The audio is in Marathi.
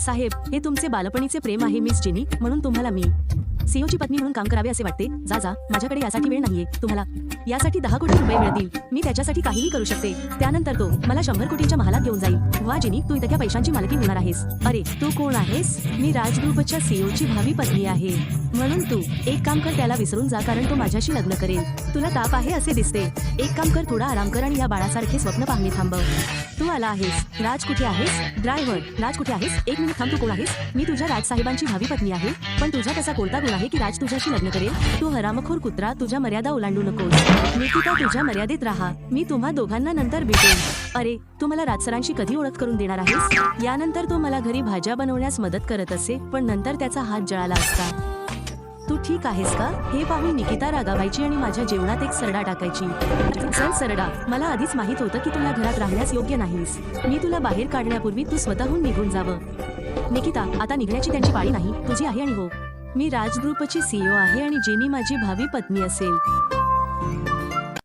साहेब, हे तुमचे बालपणीचे प्रेम आहे मिस जेनी, म्हणून तुम्हाला मी सीओची पत्नी म्हणून काम करावे असे वाटते. जा जा, माझ्याकडे यासाठी वेळ नाहीये. तुम्हाला यासाठी 10 कोटी रुपये मिळतील. मी त्याच्यासाठी काहीही करू शकते. त्यानंतर तो मला 100 कोटींच्या महालात घेऊन जाईल. वा जेनी, तू इतक्या पैशांची मालकीण होणार आहेस. अरे, तू कोण आहेस? मी राज ग्रुपच्या सीओची भावी पत्नी आहे. म्हणून तू एक काम कर, त्याला विसरून जा, कारण तो माझ्याशी लग्न करेल. तुला ताप आहे असे दिसते. एक काम कर, थोडा आराम कर आणि या बाळासारखे स्वप्न पाहणे थांबव. तू आला आहेस. राज कुठे आहेस? ड्रायव्हर, राज कुठे आहेस? एक मिनिट थांब. तू कोण आहेस? मी तुझ्या राजसाहेबांची भावी पत्नी आहे. पण तुझा कसा कोणता गुण आहे की राज तुझ्याशी लग्न करेल? तू हरामखोर कुत्रा, तुझ्या मर्यादा ओलांडू नकोस. निकिता, तुझ्या मर्यादेत राहा. मी तुम्हा दोघांना नंतर भेटेन. अरे, तू मला राजसरांशी कधी ओळख करून देणार आहेस? यानंतर तो मला घरी भाज्या बनवण्यास मदत करत असे, पण नंतर त्याचा हात जळाला असता. तू ठीक आहेस का? हे पाहून निकिता रागावायची आणि माझ्या जेवणात एक सरडा टाकायची. चल सरडा, मला आधीच माहित होतं की तुला घरात राहण्यास योग्य नाहीस. मी तुला बाहेर काढण्यापूर्वी तू स्वतःहून निघून जावं. निकिता, आता निघण्याची त्यांची पाळी नाही, तुझी आहे. आणि हो, मी राज ग्रुपची सीईओ आहे आणि जेनी माझी भावी पत्नी असेल.